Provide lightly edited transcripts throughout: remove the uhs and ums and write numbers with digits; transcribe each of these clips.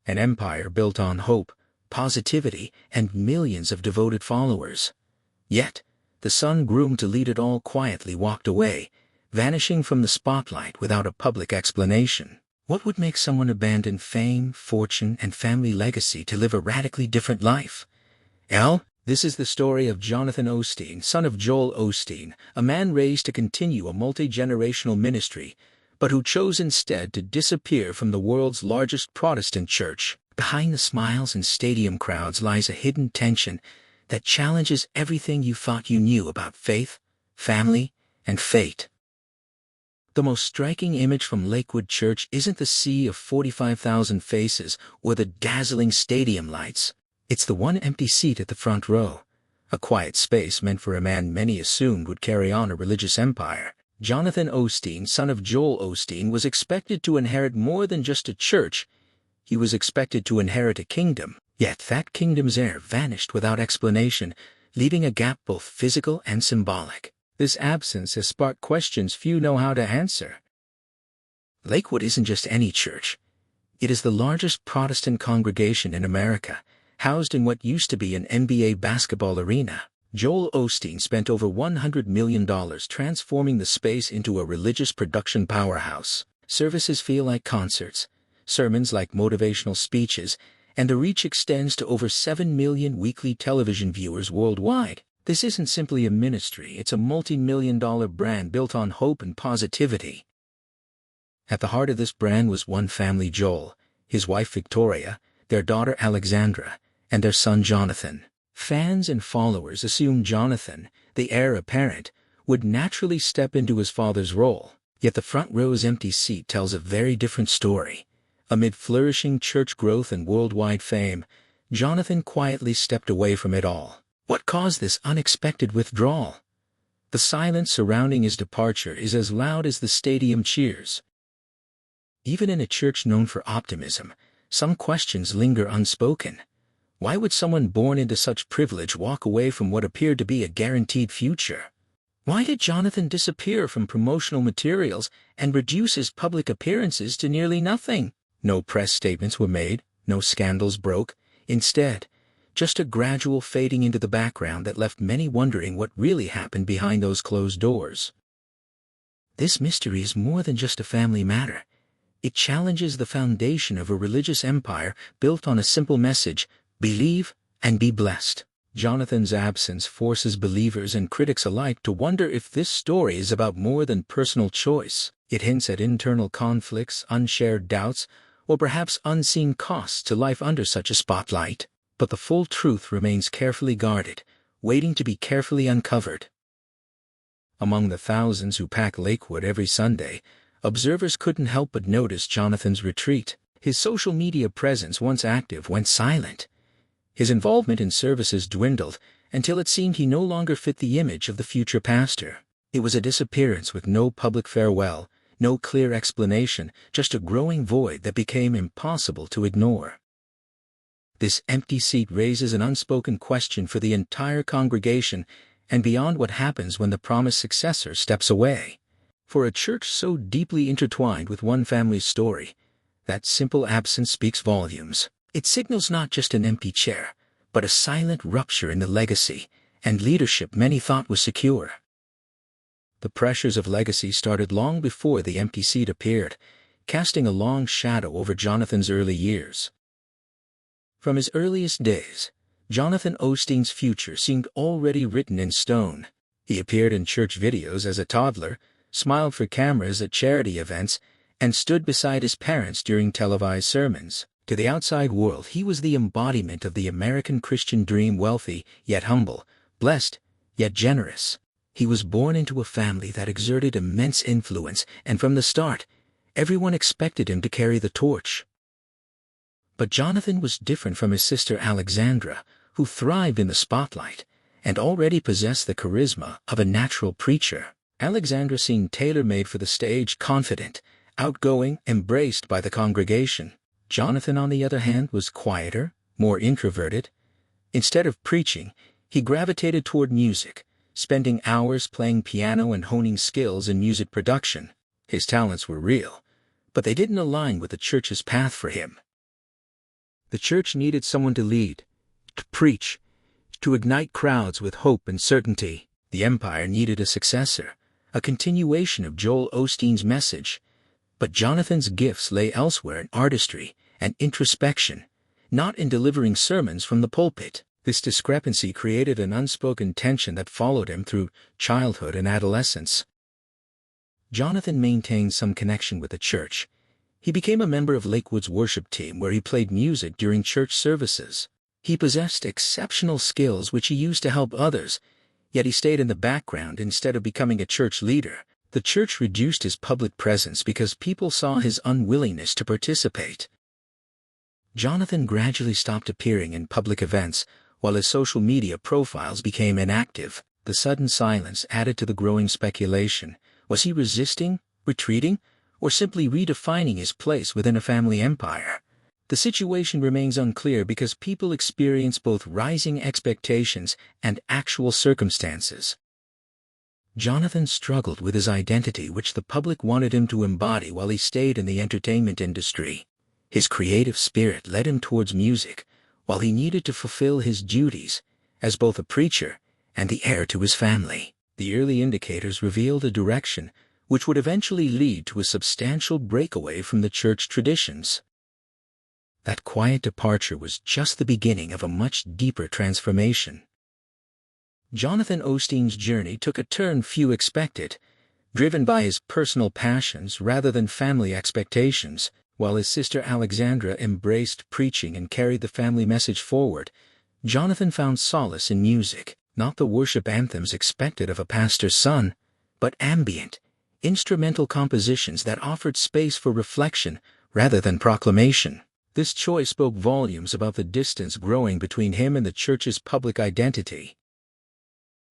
an empire built on hope, positivity, and millions of devoted followers. Yet, the son groomed to lead it all quietly walked away, vanishing from the spotlight without a public explanation. What would make someone abandon fame, fortune, and family legacy to live a radically different life? This is the story of Jonathan Osteen, son of Joel Osteen, a man raised to continue a multi-generational ministry, but who chose instead to disappear from the world's largest Protestant church. Behind the smiles and stadium crowds lies a hidden tension that challenges everything you thought you knew about faith, family, and fate. The most striking image from Lakewood Church isn't the sea of 45,000 faces or the dazzling stadium lights. It's the one empty seat at the front row, a quiet space meant for a man many assumed would carry on a religious empire. Jonathan Osteen, son of Joel Osteen, was expected to inherit more than just a church. He was expected to inherit a kingdom, yet that kingdom's heir vanished without explanation, leaving a gap both physical and symbolic. This absence has sparked questions few know how to answer. Lakewood isn't just any church. It is the largest Protestant congregation in America, housed in what used to be an NBA basketball arena. Joel Osteen spent over $100 million transforming the space into a religious production powerhouse. Services feel like concerts, sermons like motivational speeches, and the reach extends to over 7 million weekly television viewers worldwide. This isn't simply a ministry, it's a multi-million-dollar brand built on hope and positivity. At the heart of this brand was one family: Joel, his wife Victoria, their daughter Alexandra, and their son Jonathan. Fans and followers assumed Jonathan, the heir apparent, would naturally step into his father's role. Yet the front row's empty seat tells a very different story. Amid flourishing church growth and worldwide fame, Jonathan quietly stepped away from it all. What caused this unexpected withdrawal? The silence surrounding his departure is as loud as the stadium cheers. Even in a church known for optimism, some questions linger unspoken. Why would someone born into such privilege walk away from what appeared to be a guaranteed future? Why did Jonathan disappear from promotional materials and reduce his public appearances to nearly nothing? No press statements were made, no scandals broke. Instead, just a gradual fading into the background that left many wondering what really happened behind those closed doors. This mystery is more than just a family matter. It challenges the foundation of a religious empire built on a simple message: believe and be blessed. Jonathan's absence forces believers and critics alike to wonder if this story is about more than personal choice. It hints at internal conflicts, unshared doubts, or perhaps unseen costs to life under such a spotlight. But the full truth remains carefully guarded, waiting to be carefully uncovered. Among the thousands who pack Lakewood every Sunday, observers couldn't help but notice Jonathan's retreat. His social media presence, once active, went silent. His involvement in services dwindled until it seemed he no longer fit the image of the future pastor. It was a disappearance with no public farewell, no clear explanation, just a growing void that became impossible to ignore. This empty seat raises an unspoken question for the entire congregation and beyond: what happens when the promised successor steps away? For a church so deeply intertwined with one family's story, that simple absence speaks volumes. It signals not just an empty chair, but a silent rupture in the legacy and leadership many thought was secure. The pressures of legacy started long before the empty seat appeared, casting a long shadow over Jonathan's early years. From his earliest days, Jonathan Osteen's future seemed already written in stone. He appeared in church videos as a toddler, smiled for cameras at charity events, and stood beside his parents during televised sermons. To the outside world, he was the embodiment of the American Christian dream: wealthy, yet humble, blessed, yet generous. He was born into a family that exerted immense influence, and from the start, everyone expected him to carry the torch. But Jonathan was different from his sister Alexandra, who thrived in the spotlight and already possessed the charisma of a natural preacher. Alexandra seemed tailor-made for the stage, confident, outgoing, embraced by the congregation. Jonathan, on the other hand, was quieter, more introverted. Instead of preaching, he gravitated toward music, spending hours playing piano and honing skills in music production. His talents were real, but they didn't align with the church's path for him. The church needed someone to lead, to preach, to ignite crowds with hope and certainty. The empire needed a successor, a continuation of Joel Osteen's message. But Jonathan's gifts lay elsewhere in artistry and introspection, not in delivering sermons from the pulpit. This discrepancy created an unspoken tension that followed him through childhood and adolescence. Jonathan maintained some connection with the church. He became a member of Lakewood's worship team where he played music during church services. He possessed exceptional skills which he used to help others, yet he stayed in the background instead of becoming a church leader. The church reduced his public presence because people saw his unwillingness to participate. Jonathan gradually stopped appearing in public events, while his social media profiles became inactive. The sudden silence added to the growing speculation. Was he resisting, retreating, or simply redefining his place within a family empire? The situation remains unclear because people experience both rising expectations and actual circumstances. Jonathan struggled with his identity, which the public wanted him to embody while he stayed in the entertainment industry. His creative spirit led him towards music, while he needed to fulfill his duties as both a preacher and the heir to his family. The early indicators revealed a direction which would eventually lead to a substantial breakaway from the church traditions. That quiet departure was just the beginning of a much deeper transformation. Jonathan Osteen's journey took a turn few expected, driven by his personal passions rather than family expectations. While his sister Alexandra embraced preaching and carried the family message forward, Jonathan found solace in music, not the worship anthems expected of a pastor's son, but ambient, instrumental compositions that offered space for reflection rather than proclamation. This choice spoke volumes about the distance growing between him and the church's public identity.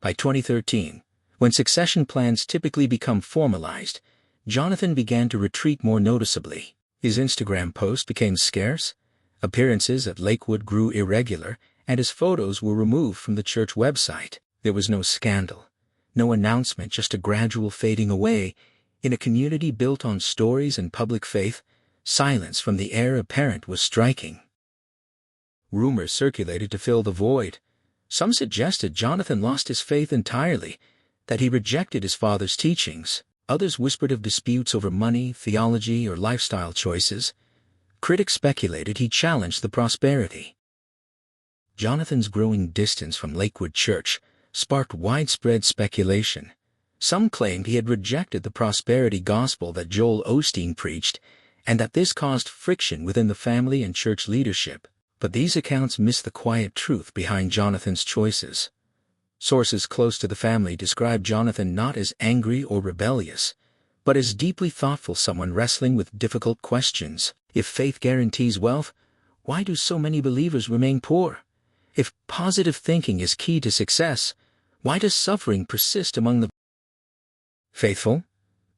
By 2013, when succession plans typically become formalized, Jonathan began to retreat more noticeably. His Instagram posts became scarce, appearances at Lakewood grew irregular, and his photos were removed from the church website. There was no scandal, no announcement, just a gradual fading away. In a community built on stories and public faith, silence from the heir apparent was striking. Rumors circulated to fill the void. Some suggested Jonathan lost his faith entirely, that he rejected his father's teachings. Others whispered of disputes over money, theology, or lifestyle choices. Critics speculated he challenged the prosperity. Jonathan's growing distance from Lakewood Church sparked widespread speculation. Some claimed he had rejected the prosperity gospel that Joel Osteen preached, and that this caused friction within the family and church leadership. But these accounts miss the quiet truth behind Jonathan's choices. Sources close to the family describe Jonathan not as angry or rebellious, but as deeply thoughtful, someone wrestling with difficult questions. If faith guarantees wealth, why do so many believers remain poor? If positive thinking is key to success, why does suffering persist among the faithful?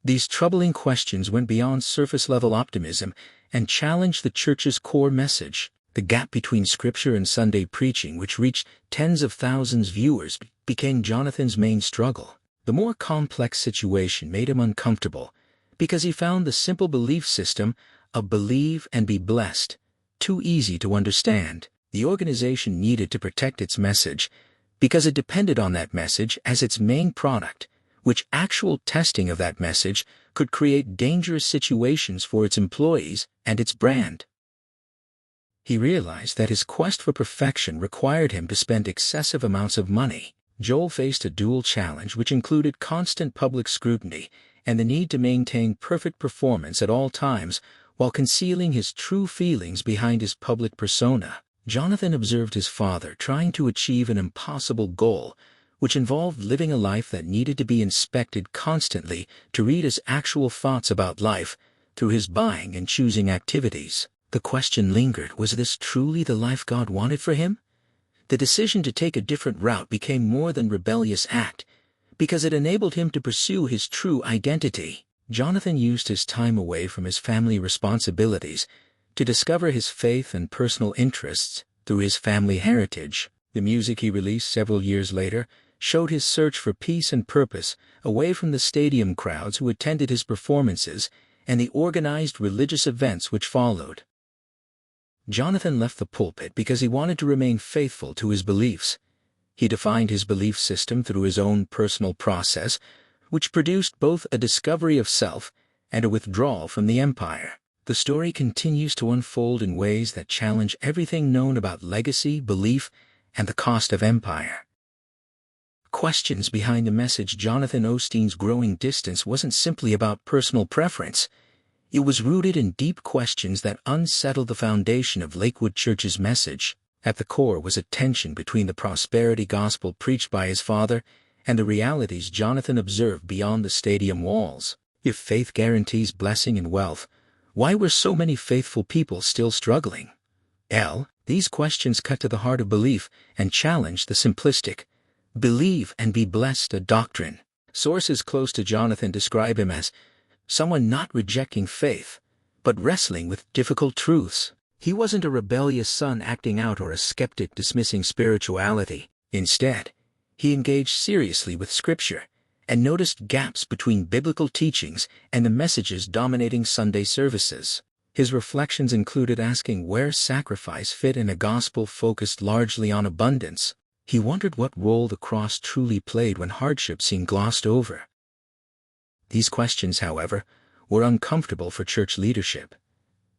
These troubling questions went beyond surface-level optimism and challenged the church's core message. The gap between scripture and Sunday preaching, which reached tens of thousands of viewers, became Jonathan's main struggle. The more complex situation made him uncomfortable, because he found the simple belief system of believe and be blessed too easy to understand. The organization needed to protect its message, because it depended on that message as its main product, which actual testing of that message could create dangerous situations for its employees and its brand. He realized that his quest for perfection required him to spend excessive amounts of money. Joel faced a dual challenge which included constant public scrutiny and the need to maintain perfect performance at all times while concealing his true feelings behind his public persona. Jonathan observed his father trying to achieve an impossible goal, which involved living a life that needed to be inspected constantly to read his actual thoughts about life through his buying and choosing activities. The question lingered, was this truly the life God wanted for him? The decision to take a different route became more than rebellious act, because it enabled him to pursue his true identity. Jonathan used his time away from his family responsibilities to discover his faith and personal interests through his family heritage. The music he released several years later showed his search for peace and purpose away from the stadium crowds who attended his performances and the organized religious events which followed. Jonathan left the pulpit because he wanted to remain faithful to his beliefs. He defined his belief system through his own personal process, which produced both a discovery of self and a withdrawal from the empire. The story continues to unfold in ways that challenge everything known about legacy, belief, and the cost of empire. Questions behind the message. Jonathan Osteen's growing distance wasn't simply about personal preference. It was rooted in deep questions that unsettled the foundation of Lakewood Church's message. At the core was a tension between the prosperity gospel preached by his father and the realities Jonathan observed beyond the stadium walls. If faith guarantees blessing and wealth, why were so many faithful people still struggling? These questions cut to the heart of belief and challenged the simplistic "believe and be blessed" doctrine. Sources close to Jonathan describe him as someone not rejecting faith, but wrestling with difficult truths. He wasn't a rebellious son acting out or a skeptic dismissing spirituality. Instead, he engaged seriously with Scripture and noticed gaps between biblical teachings and the messages dominating Sunday services. His reflections included asking where sacrifice fit in a gospel focused largely on abundance. He wondered what role the cross truly played when hardship seemed glossed over. These questions, however, were uncomfortable for church leadership.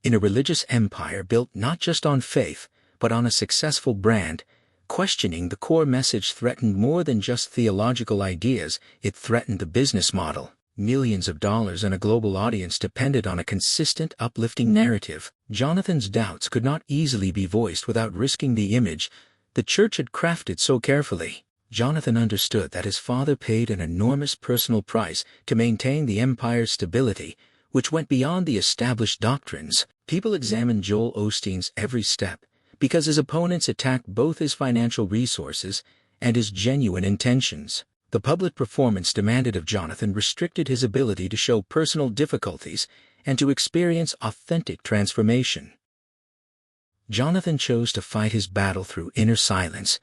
In a religious empire built not just on faith, but on a successful brand, questioning the core message threatened more than just theological ideas. It threatened the business model. Millions of dollars and a global audience depended on a consistent, uplifting narrative. Jonathan's doubts could not easily be voiced without risking the image the church had crafted so carefully. Jonathan understood that his father paid an enormous personal price to maintain the empire's stability, which went beyond the established doctrines. People examined Joel Osteen's every step because his opponents attacked both his financial resources and his genuine intentions. The public performance demanded of Jonathan restricted his ability to show personal difficulties and to experience authentic transformation. Jonathan chose to fight his battle through inner silence,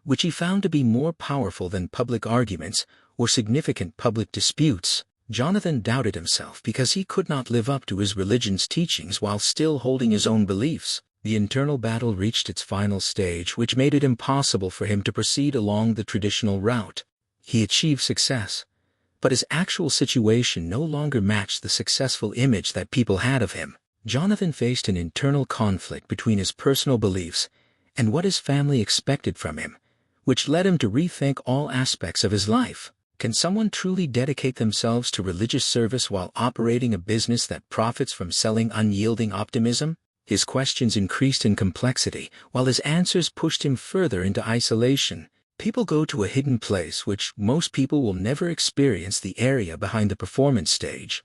which he found to be more powerful than public arguments or significant public disputes. Jonathan doubted himself because he could not live up to his religion's teachings while still holding his own beliefs. The internal battle reached its final stage, which made it impossible for him to proceed along the traditional route. He achieved success, but his actual situation no longer matched the successful image that people had of him. Jonathan faced an internal conflict between his personal beliefs and what his family expected from him, which led him to rethink all aspects of his life. Can someone truly dedicate themselves to religious service while operating a business that profits from selling unyielding optimism? His questions increased in complexity, while his answers pushed him further into isolation. People go to a hidden place which most people will never experience, the area behind the performance stage.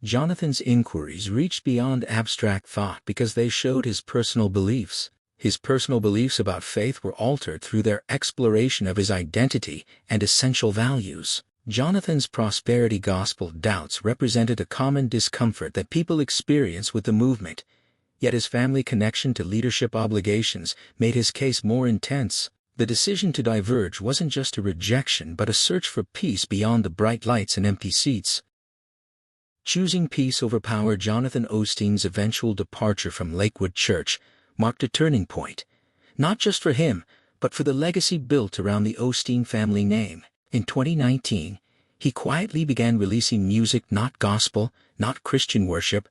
Jonathan's inquiries reached beyond abstract thought because they showed his personal beliefs. His personal beliefs about faith were altered through their exploration of his identity and essential values. Jonathan's prosperity gospel doubts represented a common discomfort that people experience with the movement, yet his family connection to leadership obligations made his case more intense. The decision to diverge wasn't just a rejection but a search for peace beyond the bright lights and empty seats. Choosing peace over power. Jonathan Osteen's eventual departure from Lakewood Church marked a turning point, not just for him, but for the legacy built around the Osteen family name. In 2019, he quietly began releasing music, not gospel, not Christian worship,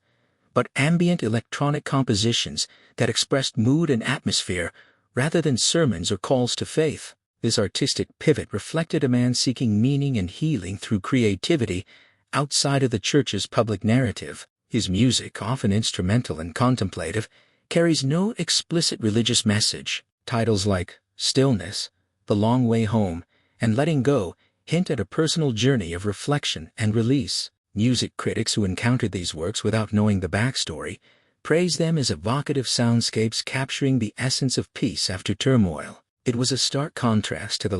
but ambient electronic compositions that expressed mood and atmosphere rather than sermons or calls to faith. This artistic pivot reflected a man seeking meaning and healing through creativity outside of the church's public narrative. His music, often instrumental and contemplative, carries no explicit religious message. Titles like Stillness, The Long Way Home, and Letting Go hint at a personal journey of reflection and release. Music critics who encountered these works without knowing the backstory praised them as evocative soundscapes capturing the essence of peace after turmoil. It was a stark contrast to the